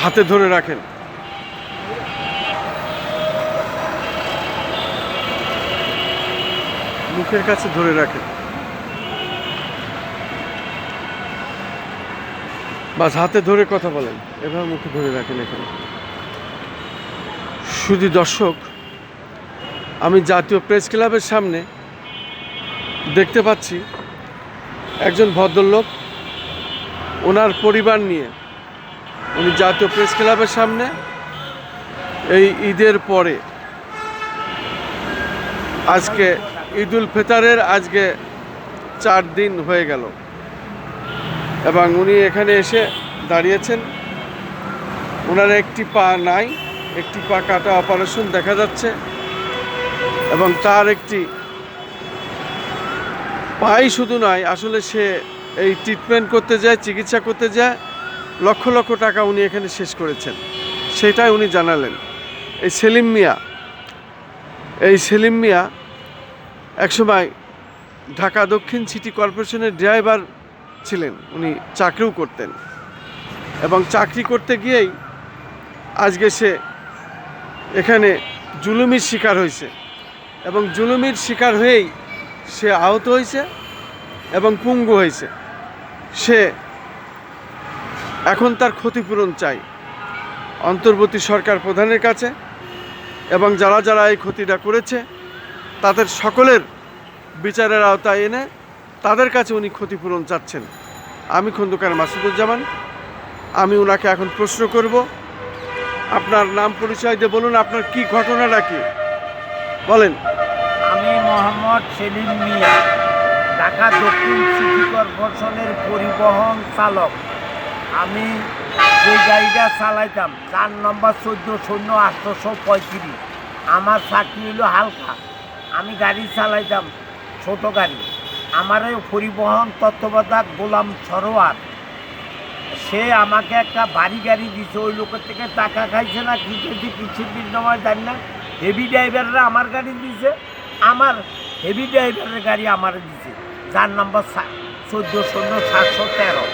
হাতে ধরে রাখেন। মুখের কাছে ধরে রাখেন, বাস হাতে ধরে কথা বলেন, এভাবে মুখে ধরে রাখেন। এখানে শুধু দর্শক, আমি জাতীয় প্রেস ক্লাবের সামনে দেখতে পাচ্ছি একজন ভদ্রলোক ওনার পরিবার নিয়ে উনি জাতীয় প্রেস ক্লাবের সামনে এই ঈদের পরে, আজকে ঈদুল ফিতরের আজকে 4 দিন হয়ে গেল, এবং উনি এখানে এসে দাঁড়িয়েছেন। ওনার একটি পা নাই, একটি পা কাটা অপারেশন দেখা যাচ্ছে, এবং তার একটি পাই শুধু নয়, আসলে সে এই ট্রিটমেন্ট করতে যায়, চিকিৎসা করতে যায়, লক্ষ লক্ষ টাকা উনি এখানে শেষ করেছেন, সেটাই উনি জানালেন। এই সেলিম মিয়া একসময় ঢাকা দক্ষিণ সিটি কর্পোরেশনের ড্রাইভার ছিলেন, উনি চাকরিও করতেন, এবং চাকরি করতে গিয়েই আজকে সে এখানে জুলুমির শিকার হয়েছে, এবং জুলুমির শিকার হয়েই সে আহত হয়েছে এবং পঙ্গু হয়েছে। সে এখন তার ক্ষতিপূরণ চাই অন্তর্বর্তী সরকার প্রধানের কাছে, এবং যারা যারা এই ক্ষতিটা করেছে তাদের সকলের বিচারের আওতায় এনে তাদের কাছে উনি ক্ষতিপূরণ চাচ্ছেন। আমি খন্দকার মাসুদুজ্জামান, আমি ওনাকে এখন প্রশ্ন করব, আপনার নাম পরিচয় দিয়ে বলুন, আপনার কি ঘটনাটা কি বলেন। আমি মোহাম্মদ সেলিম মিয়া, ঢাকা দক্ষিণ সিটি কর্পোরেশনের পরিবহন চালক। আমি যে গাড়িটা চালাইতাম 4 নম্বর 14-0835, আমার চাকরি হলো হালকা। আমি গাড়ি চালাইতাম ছোট গাড়ি। আমার পরিবহন তত্ত্বাবধায়ক গোলাম সরোয়ার, সে আমাকে একটা বাড়ি গাড়ি দিছে। ওই লোকের থেকে টাকা খাইছে না কি খেয়েছে কিছুর দিন সময় জানি না। হেভি ড্রাইভাররা আমার গাড়ি দিছে, আমার হেভি ড্রাইভারের গাড়ি আমার দিছে 4 নম্বর 14-0713।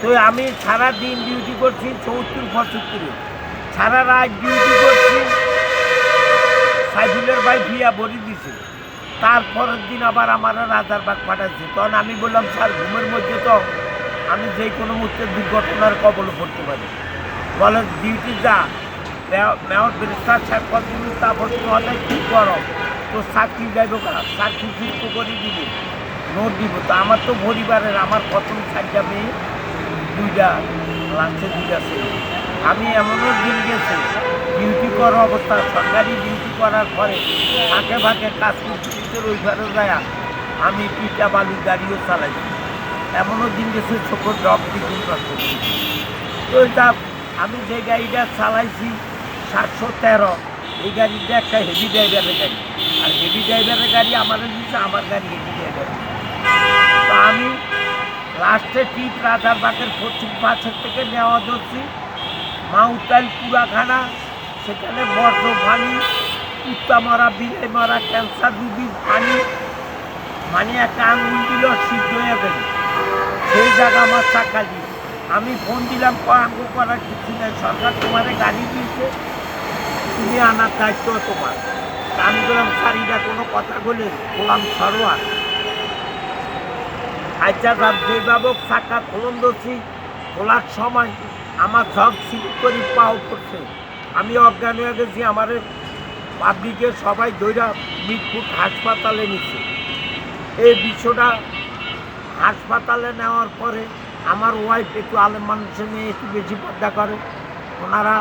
তো আমি সারা দিন ডিউটি করছি 74-75, সারা রাত ডিউটি করছি। সাইফুলের ভাই ভিয়া ভরি দিছে। তারপরের দিন আবার আমার রাজারবাগ পাঠাচ্ছে। তখন আমি বললাম, স্যার ঘুমের মধ্যে তো আমি যে কোনো মুহূর্তে দুর্ঘটনার কবলে পড়তে পারি। বলে ডিউটি যা, মেয়র ব্যারিস্টার সাহেব কতদিন, তারপর তোমাদের কী করো, তো চাকরি যাইব কারা, চাকরি যুক্ত করে দিবে, নোট দিব। তো আমার তো পরিবারের, আমার প্রথম 4টা মেয়ে, 2টা, লাস্টে 2টা ছেলে। আমি এমনও দিন গেছে ডিউটি করার অবস্থা, সরকারি ডিউটি করার পরে ফাঁকে ফাঁকে কাজ করতে ওই ঘরে যায় আমি পিঠা বালুর গাড়িও চালাইছি। এমনও দিন গেছে ছোট ড্রপ দিন করতে। তো এটা আমি যে গাড়িটা চালাইছি 713, এই গাড়িটা একটা হেভি ড্রাইভারের গাড়ি, আর হেভি ড্রাইভারের গাড়ি আমার দিচ্ছে, আমার গাড়ি হেভি ড্রাইভার। তো আমি লাস্টে টিপ রাজারবাগের পশ্চিম পাশের থেকে নেওয়া ধরছি মাউতাইল পুরাখানা, সেখানে বর্জ্য পানি, কুত্তা মারা, বিলাই মারা, ক্যান্সার রুগীর পানি, মানে একটা আঙুল দিল সিদ্ধ হয়ে গেল। সেই জায়গা আমার চাকা দিয়ে আমি ফোন দিলাম, আঙ্গুল করার কিছু নেই, সরকার তোমারে গাড়ি দিয়েছে, তুমি আনার দায়িত্ব তোমার। আমি বললাম, স্যার এটা কোনো কথা বলে গোলাম সরোয়ার। আচ্ছা স্যার, যেভাবে চাকা খোলন ধরছি, খোলার সময় আমার সব সিলিপ করে পাও করছে, আমি অজ্ঞান হয়ে গেছি। আমার পাবলিকের সবাই ধৈরা মিটফুট হাসপাতালে নিচ্ছে। এই বিষয়টা হাসপাতালে নেওয়ার পরে আমার ওয়াইফ একটু আলেম মানুষের নিয়ে একটু বেশি পর্দা করে, ওনারা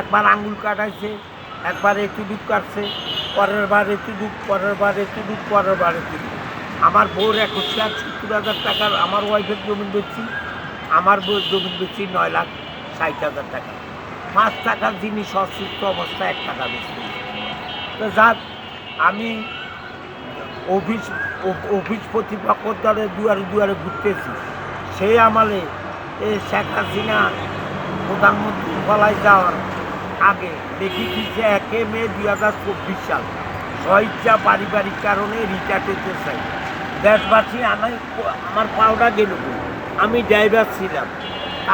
একবার আঙুল কাটাইছে, একবার একটু দুধ কাটছে, পরের বার একটু দুধ, পরের বার একটু দুধ, পরের বার একটু দুধ। আমার বউর 21,70,000 টাকার আমার ওয়াইফের জমিন বেচছি, আমার বউর জমিন বেচছি 9,60,000 টাকা। 5 টাকার জিনিস অসুস্থ অবস্থায় 1 টাকা বেশি। তো যাক, আমি অফিস কর্তৃপক্ষ দ্বারা দুয়ারে দুয়ারে ঘুরতেছি। সেই আমলে এই শেখ হাসিনা প্রধানমন্ত্রী বলায় যাওয়ার আগে দেখি দিচ্ছে 1 মে 2024 সাল স্বইচ্ছা পারিবারিক কারণে রিটায়ার করতে চাই। দেশবাসী আমার পাওনা গেল, আমি ড্রাইভার ছিলাম,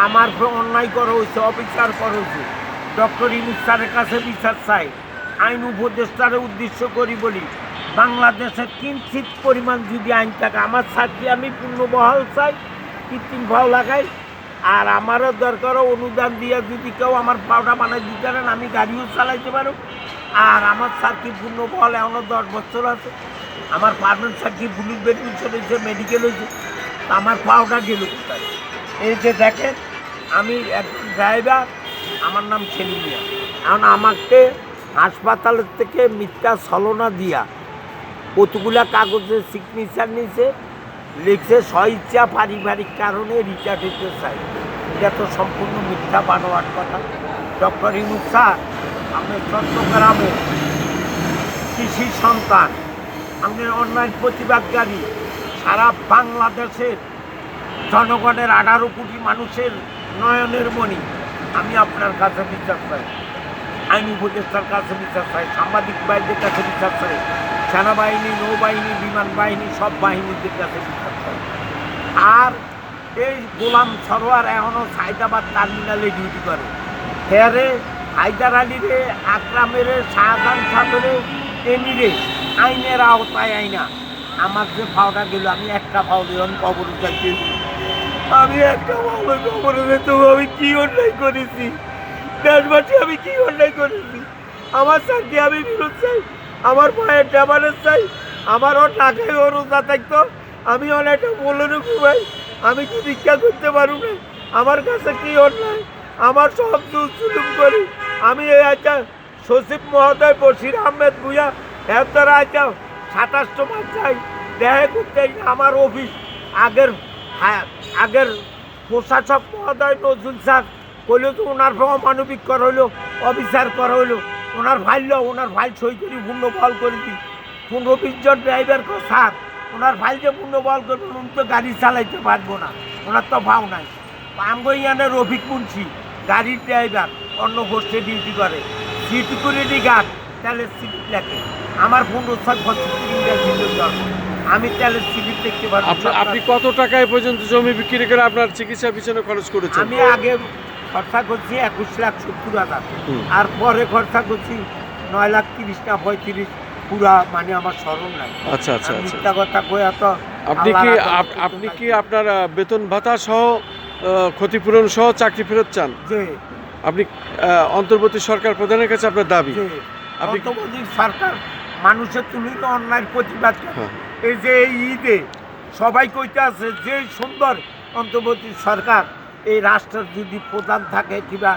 আমার উপর অন্যায় করা হয়েছে, অবিচার করা হয়েছে। ডক্টর ইউনূস স্যারের কাছে বিচার চাই। আইন উপদেষ্টারে উদ্দেশ্য করি বলি, বাংলাদেশের কিঞ্চিত পরিমাণ যদি আইন থাকে, আমার চাকরি আমি পূর্ণবহাল চাই, কৃত্রিম ভাও লাগাই। আর আমারও দরকার অনুদান দিয়ে যদি কেউ আমার পাউডার বানাই দিতে পারেন, আমি গাড়িও চালাইতে পারো। আর আমার চাকরি পূর্ণবহাল এখনও 10 বছর আছে। আমার পারমানেন্ট চাকরি পুলিশ বেরিয়েছে, হয়েছে, মেডিকেল হয়েছে। আমার পাউডার গেল কোথায়? এই যে দেখেন, আমি একজন ড্রাইভার, আমার নাম সেলিম মিয়া। এখন আমাকে হাসপাতালের থেকে মিথ্যা ছলনা দিয়া কতগুলা কাগজে সিগনেচার নিয়েছে, লিখছে স্বইচ্ছা পারিবারিক কারণে রিটায়ার হতে চাই। এটা তো সম্পূর্ণ মিথ্যা বানোয়ার কথা। ডক্টর ইউনূস স্যার, আমি চট্টগ্রামে কৃষি সন্তান, আমাদের অন্যায় প্রতিবাদকারী, সারা বাংলাদেশের জনগণের 18 কোটি মানুষের নয়নের মণি। আমি আপনার কাছে বিচার চাই, আইন উপদেষ্টার কাছে বিচার চাই, সাংবাদিক ভাইদের কাছে বিচার চাই, সেনাবাহিনী, নৌবাহিনী, বিমান বাহিনী, সব বাহিনীদের কাছে বিচার চাই। আর এই গোলাম সরোয়ার এখনও সাইদাবাদ টার্মিনালে ডিউটি করে। হেরে হায়দার আলীরে, আকরামেরে, শাহজাহান সাহেবেরে, এমিরে আইনের আওতায় আইনা আমার যে ফাওটা গেল, আমি একটা ফাও দিয়ে আমি কবরে চাইছি। আমি একটা ফাও কবরে যেত, আমি কি অন্যায় করেছি দেশবাসী, আমি কি অন্যায় করেছি? আমার চাকরি আমি বিরোধ চাই, আমার পায়ের ড্যামারেজ চাই, আমারও টাকায় ও রোজা থাকতো, আমি অনেকটা বলে ঘুমাই, আমি কি ভিক্ষা করতে পারব না? আমার কাছে কি অন্যায়? আমার সব জুলুম করি আমি। এই আচ্ছা সচিব মহোদয় বশির আহমেদ ভূঁইয়া এর দ্বারা আচ্ছা 27 মাস চাই দেখা করতে। আমার অফিস আগের প্রশাসক মহোদয় নজরুল স্যার কইল তো ওনার অমানবিক করা হইলো, অবিচার করা হইলো। ওনার ফাইল সই করি পূর্ণবহাল করে দিই। 15-20 জন ড্রাইভার স্যার, ওনার ফাইল যে পূর্ণবহাল করবেন, উনি তো গাড়ি চালাইতে পারবো না, ওনার তো ভাও নাই। আমগইয়ানের রফিক মুন্সি গাড়ির ড্রাইভার, অন্য গোষ্ঠী ডিউটি করে, সিকিউরিটি গার্ড, তাহলে সিলিপ লেখে। আমার 15 বছর আমি তাহলে সিলিপ দেখতে পারবো। আপনি কত টাকায় পর্যন্ত জমি বিক্রি করে আপনার চিকিৎসার পিছনে খরচ করেছেন? আমি আগে খরচা করছি 21,70,000, আর পরে খরচা করছি 9,30,000 না 35,000, পুরা মানে আমার স্মরণ নাই। আচ্ছা আচ্ছা আচ্ছা। মিথ্যা কথা কই এত। আপনি কি আপনার বেতন ভাতা সহ ক্ষতিপূরণ সহ চাকরি ফেরত চান? যে আপনি অন্তর্বর্তী সরকার প্রধানের কাছে আপনার দাবি? আপনি অন্তর্বর্তী সরকার মানুষের তুলিত অন্যায় প্রতিবাদ করে। এই যে এই ঈদে সবাই কইতে আছে যে সুন্দর অন্তর্বর্তী সরকার, এই রাষ্ট্রের যদি প্রধান থাকে কিংবা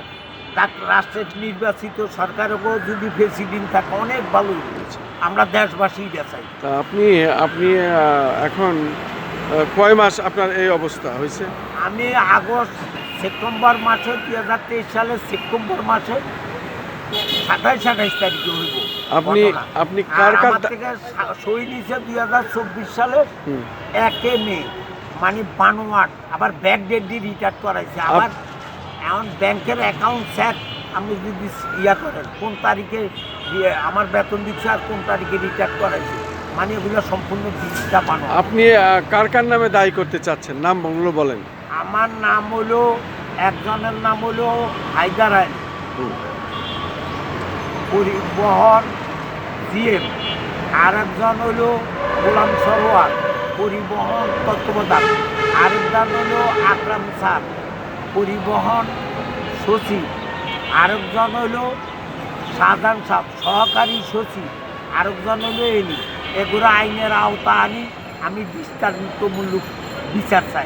রাষ্ট্রের নির্বাচিত সরকারেরও যদি প্রেসিডেন্ট থাকে, অনেক ভালো হয়েছে। আমরা দেশবাসী চাই। তা আপনি এখন কয় মাস আপনার এই অবস্থা হয়েছে? আমি সেপ্টেম্বর মাসে 2023 সালের সেপ্টেম্বর মাসে 27 তারিখে হইব। আপনি কার থেকে সই নিয়েছে 2024 সালের 1 মে, মানে 52, আবার ব্যাক ডেট দিয়ে রিটার্ন করাইছে। আবার এখন ব্যাংকের অ্যাকাউন্ট স্যার আপনি যদি করেন কোন তারিখে আমার বেতন দিচ্ছে আর কোন তারিখে রিটার্ন করাইছে, মানে এগুলো সম্পূর্ণ দিকটা বানো। আপনি কার নামে দায়ী করতে চাচ্ছেন? নাম বললো বলেন। আমার নাম হলো, একজনের নাম হলো হায়দার আলী পরিবহন জিএম, আর একজন হলো গোলাম সরোয়ার পরিবহন তত্ত্বাবধায়ক, আরেকজন হলো আকরাম স্যার পরিবহন সচিব, আরেকজন হলো শাহজাহান সাহেব সহকারী সচিব, আরেকজন হলো এলি। এগুলো আইনের আওতা আনি আমি দৃষ্টান্তমূলক বিচার চাই।